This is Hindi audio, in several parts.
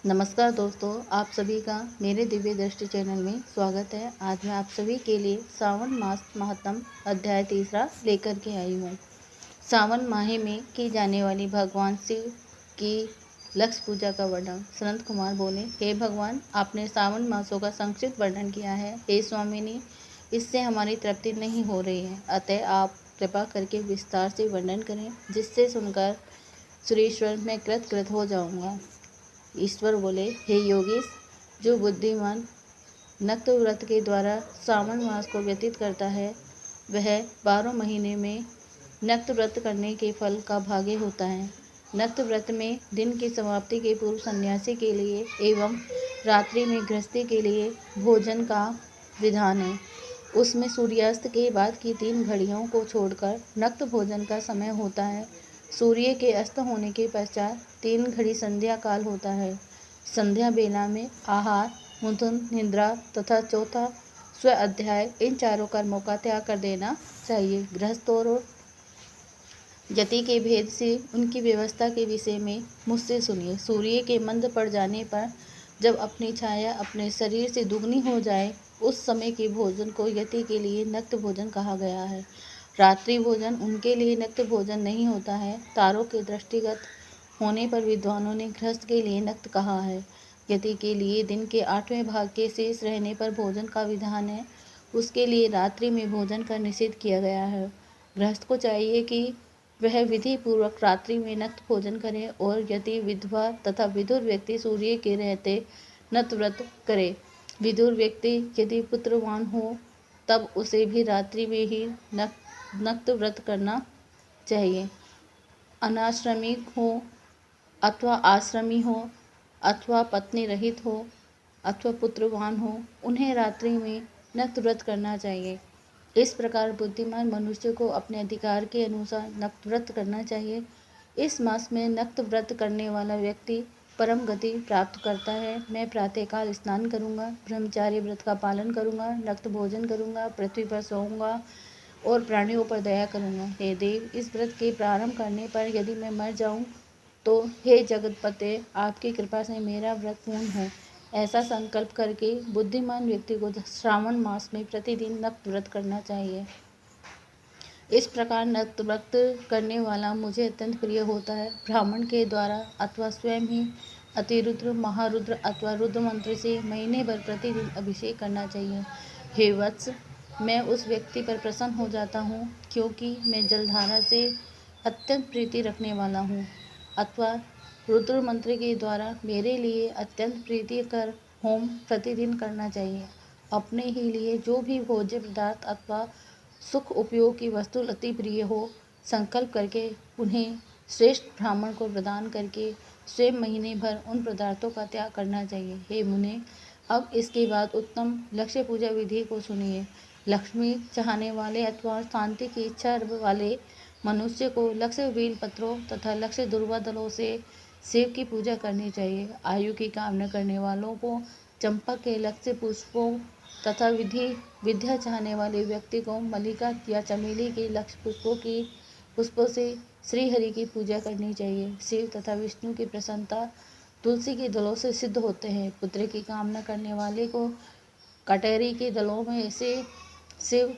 नमस्कार दोस्तों, आप सभी का मेरे दिव्य दृष्टि चैनल में स्वागत है। आज मैं आप सभी के लिए सावन मास महात्म अध्याय 3 लेकर के आई हूँ। सावन माह में की जाने वाली भगवान शिव की लक्ष्य पूजा का वर्णन। संत कुमार बोले, हे भगवान, आपने सावन मासों का संक्षिप्त वर्णन किया है। हे स्वामिनी, इससे हमारी तृप्ति नहीं हो रही है, अतः आप कृपा करके विस्तार से वर्णन करें, जिससे सुनकर सुरेश्वर मैं कृत हो जाऊँगा। ईश्वर बोले, हे योगीश, जो बुद्धिमान नक्त व्रत के द्वारा सावन मास को व्यतीत करता है, वह 12 महीने में नक्त व्रत करने के फल का भागी होता है। नक्त व्रत में दिन की समाप्ति के पूर्व सन्यासी के लिए एवं रात्रि में गृहस्थी के लिए भोजन का विधान है। उसमें सूर्यास्त के बाद की 3 घड़ियों को छोड़कर नक्त भोजन का समय होता है। सूर्य के अस्त होने के पश्चात 3 घड़ी संध्या काल होता है। संध्या बेला में आहार, मुथुन, निद्रा तथा चौथा स्व अध्याय, इन चारों कर्मों का त्याग कर देना चाहिए। गृहस्थ और यति के भेद से उनकी व्यवस्था के विषय में मुझसे सुनिए। सूर्य के मंद पड़ जाने पर जब अपनी छाया अपने शरीर से दुगनी हो जाए, उस समय के भोजन को यति के लिए नक्त भोजन कहा गया है। रात्रि भोजन उनके लिए नक्त भोजन नहीं होता है। तारों के दृष्टिगत होने पर विद्वानों ने गृहस्थ के लिए नक्त कहा है। यति के लिए दिन के 8वें भाग के शेष रहने पर भोजन का विधान है। उसके लिए रात्रि में भोजन का निषेध किया गया है। गृहस्थ को चाहिए कि वह विधि पूर्वक रात्रि में नक्त भोजन करे, और यदि विधवा तथा विधुर व्यक्ति सूर्य के रहते नक्त व्रत करे। विधुर व्यक्ति यदि पुत्रवान हो, तब उसे भी रात्रि में ही नक्त व्रत करना चाहिए। अनाश्रमिक हो अथवा आश्रमी हो, अथवा पत्नी रहित हो, अथवा पुत्रवान हो, उन्हें रात्रि में नक्त व्रत करना चाहिए। इस प्रकार बुद्धिमान मनुष्य को अपने अधिकार के अनुसार नक्त व्रत करना चाहिए। इस मास में नक्त व्रत करने वाला व्यक्ति परम गति प्राप्त करता है। मैं प्रातःकाल स्नान करूँगा, ब्रह्मचार्य व्रत का पालन करूँगा, नक्त भोजन करूँगा, पृथ्वी पर सोऊंगा और प्राणियों पर दया करूँगा। हे देव, इस व्रत के प्रारंभ करने पर यदि मैं मर जाऊँ तो हे जगतपते, आपकी कृपा से मेरा व्रत पूर्ण हो। ऐसा संकल्प करके बुद्धिमान व्यक्ति को श्रावण मास में प्रतिदिन नक्त व्रत करना चाहिए। इस प्रकार नक्त व्रत करने वाला मुझे अत्यंत प्रिय होता है। ब्राह्मण के द्वारा अथवा स्वयं ही अतिरुद्र, महारुद्र अथवा रुद्र मंत्र से महीने भर प्रतिदिन अभिषेक करना चाहिए। हे वत्स, मैं उस व्यक्ति पर प्रसन्न हो जाता हूँ, क्योंकि मैं जलधारा से अत्यंत प्रीति रखने वाला हूँ। अथवा रुद्र मंत्र के द्वारा मेरे लिए अत्यंत प्रीतिकर होम प्रतिदिन करना चाहिए। अपने ही लिए जो भी भोज्य पदार्थ अथवा सुख उपयोग की वस्तु अति प्रिय हो, संकल्प करके उन्हें श्रेष्ठ ब्राह्मण को प्रदान करके स्वयं महीने भर उन पदार्थों का त्याग करना चाहिए। हे मुने, अब इसके बाद उत्तम लक्ष्य पूजा विधि को सुनिए। लक्ष्मी चाहने वाले अथवा शांति की इच्छा वाले मनुष्य को लक्ष्य बेल पत्रों तथा लक्ष्य दुर्वा दलों से शिव की पूजा करनी चाहिए। आयु की कामना करने वालों को चंपक के लक्ष्य पुष्पों तथा विद्या चाहने वाले व्यक्ति को मल्लिका या चमेली के लक्ष्य पुष्पों से श्रीहरि की पूजा करनी चाहिए। शिव तथा विष्णु की प्रसन्नता तुलसी के दलों से सिद्ध होते हैं। पुत्र की कामना करने वाले को कटहरी के दलों में से शिव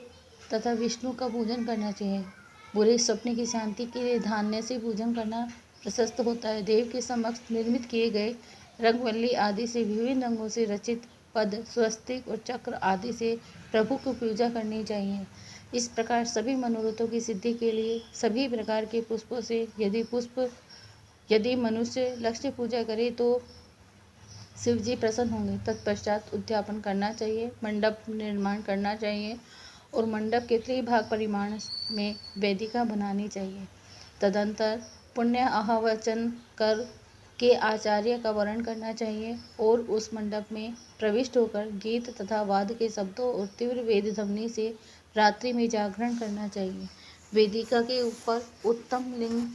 तथा विष्णु का पूजन करना चाहिए। बुरे सपने की शांति के लिए धान्य से पूजन करना प्रशस्त होता है। देव के समक्ष निर्मित किए गए रंगवल्ली आदि से विभिन्न रंगों से रचित पद, स्वस्तिक और चक्र आदि से प्रभु को पूजा करनी चाहिए। इस प्रकार सभी मनोरथों की सिद्धि के लिए सभी प्रकार के पुष्पों से यदि मनुष्य लक्ष्य पूजा करे तो शिव जी प्रसन्न होंगे। तत्पश्चात उद्यापन करना चाहिए, मंडप निर्माण करना चाहिए और मंडप के त्रिभाग परिमाण में वेदिका बनानी चाहिए। तदंतर पुण्य आह्वाचन कर के आचार्य का वर्ण करना चाहिए और उस मंडप में प्रविष्ट होकर गीत तथा वाद्य के शब्दों और तीव्र वेद ध्वनि से रात्रि में जागरण करना चाहिए। वेदिका के ऊपर उत्तम लिंग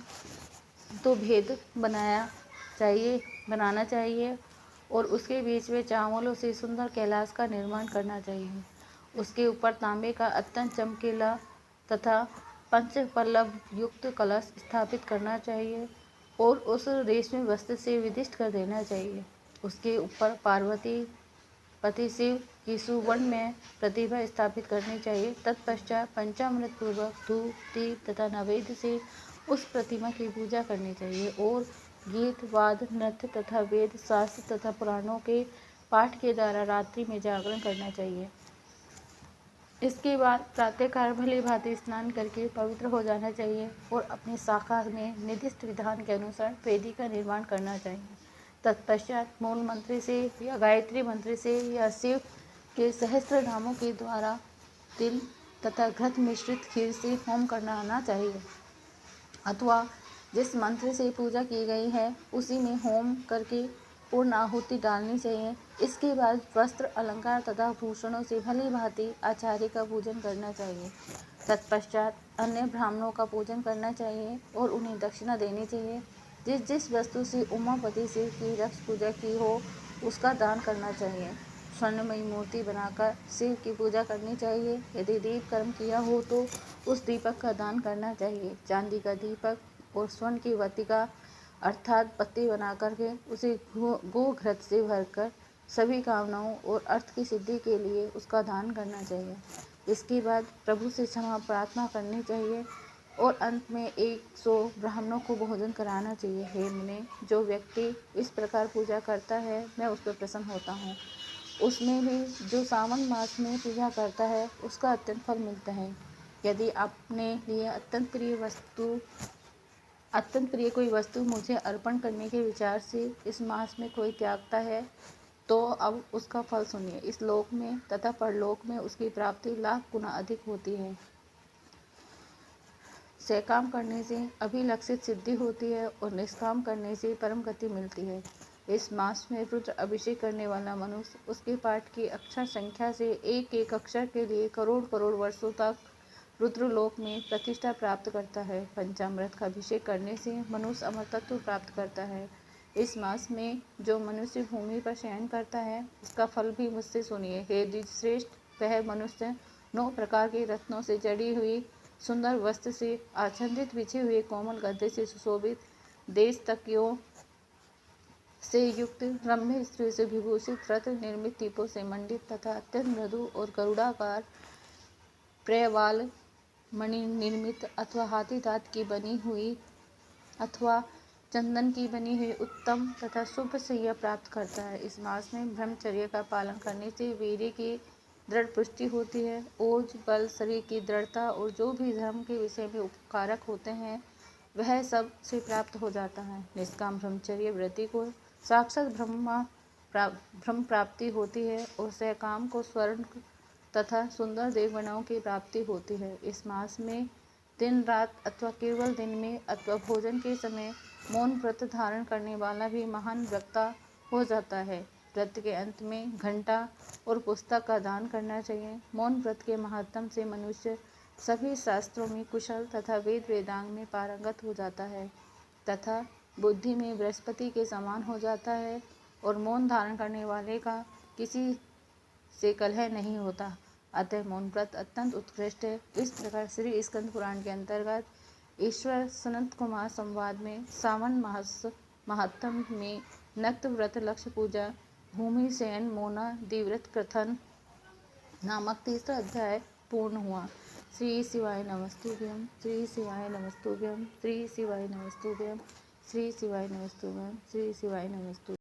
तो भेद बनाना चाहिए और उसके बीच में चावलों से सुंदर कैलाश का निर्माण करना चाहिए। उसके ऊपर तांबे का अत्यंत चमकीला तथा पंच पल्लव युक्त कलश स्थापित करना चाहिए और उस रेशमी वस्त्र से विदिष्ट कर देना चाहिए। उसके ऊपर पार्वती पति शिव की सुवर्ण में प्रतिभा स्थापित करनी चाहिए। तत्पश्चात पंचामृत पूर्वक धूप दीप तथा नैवेद्य से उस प्रतिमा की पूजा करनी चाहिए और गीत वाद्य नृत्य तथा वेद शास्त्र तथा पुराणों के पाठ के द्वारा रात्रि में जागरण करना चाहिए। इसके बाद प्रातःकाल भली भांति स्नान करके पवित्र हो जाना चाहिए और अपनी शाखा में निर्दिष्ट विधान के अनुसार वेदी का निर्माण करना चाहिए। तत्पश्चात मूल मंत्र से या गायत्री मंत्र से या शिव के सहस्त्र नामों के द्वारा तिल तथा घृत मिश्रित खीर से होम करना आना चाहिए अथवा जिस मंत्र से पूजा की गई है उसी में होम करके पूर्ण आहुति डालनी चाहिए। इसके बाद वस्त्र अलंकार तथा भूषणों से भली भांति आचार्य का पूजन करना चाहिए। तत्पश्चात अन्य ब्राह्मणों का पूजन करना चाहिए और उन्हें दक्षिणा देनी चाहिए। जिस जिस वस्तु से उमापति शिव की रक्त पूजा की हो उसका दान करना चाहिए। स्वर्णमयी मूर्ति बनाकर शिव की पूजा करनी चाहिए। यदि दीप कर्म किया हो तो उस दीपक का दान करना चाहिए। चांदी का दीपक और स्वर्ण की वतिका अर्थात पत्ती बना करके उसे गोघृत से भरकर सभी कामनाओं और अर्थ की सिद्धि के लिए उसका दान करना चाहिए। इसके बाद प्रभु से क्षमा प्रार्थना करनी चाहिए और अंत में 100 ब्राह्मणों को भोजन कराना चाहिए। हे मुने, जो व्यक्ति इस प्रकार पूजा करता है मैं उस पर प्रसन्न होता हूँ। उसमें भी जो सावन मास में पूजा करता है उसका अत्यंत फल मिलता है। यदि अपने लिए अत्यंत प्रिय कोई वस्तु मुझे अर्पण करने के विचार से इस मास में कोई त्यागता है तो अब उसका फल सुनिए। इस लोक में तथा परलोक में उसकी प्राप्ति लाख गुना अधिक होती है। सकाम करने से अभिलक्षित सिद्धि होती है और निष्काम करने से परम गति मिलती है। इस मास में रुद्र अभिषेक करने वाला मनुष्य उसके पाठ की अक्षर संख्या से एक एक अक्षर के लिए करोड़ करोड़ वर्षों तक रुद्रलोक में प्रतिष्ठा प्राप्त करता है। पंचामृत का अभिषेक करने से मनुष्य अमर तत्व प्राप्त करता है। इस मास में जो मनुष्य भूमि पर शयन करता है उसका फल भी मुझसे सुनिए। हे द्विजश्रेष्ठ, वह मनुष्य 9 प्रकार के रत्नों से जड़ी हुई सुंदर वस्त्र से आच्छादित बिछे हुए कोमल गद्दे से सुशोभित देश तकियों से युक्त रम्य स्त्री से विभूषित रत्न निर्मित दीपों से मंडित तथा अत्यंत मृदु और गरुड़ाकार प्रवाल मणि निर्मित अथवा हाथी दांत की बनी हुई अथवा चंदन की बनी हुई उत्तम तथा शुभ सैया प्राप्त करता है। इस मास में ब्रह्मचर्य का पालन करने से वीर्य की दृढ़ पुष्टि होती है। ओज बल शरीर की दृढ़ता और जो भी धर्म के विषय में उपकारक होते हैं वह सब से प्राप्त हो जाता है। निष्काम ब्रह्मचर्य व्रति को साक्षात ब्रह्म प्राप्ति होती है और सकाम को स्वर्ण तथा सुंदर देवगणों की प्राप्ति होती है। इस मास में दिन रात अथवा केवल दिन में अथवा भोजन के समय मौन व्रत धारण करने वाला भी महान वक्ता हो जाता है। व्रत के अंत में घंटा और पुस्तक का दान करना चाहिए। मौन व्रत के महात्म से मनुष्य सभी शास्त्रों में कुशल तथा वेद वेदांग में पारंगत हो जाता है तथा बुद्धि में बृहस्पति के समान हो जाता है और मौन धारण करने वाले का किसी से कलह नहीं होता। अतः मौन व्रत अत्यंत उत्कृष्ट है। इस प्रकार श्री स्कंद पुराण के अंतर्गत ईश्वर सनत कुमार संवाद में सावन मास महात्म में नक्त व्रत लक्ष्य पूजा भूमि शयन मोना दिव्रत कथन नामक तीसरा अध्याय पूर्ण हुआ। श्री शिवाय नमस्तुभ्यम, श्री शिवाय नमस्तुभ्यम, श्री शिवाय नमस्तुभ्यम, श्री शिवाय नमस्तुभ्यम, श्री शिवाय नमस्तुभ्यम।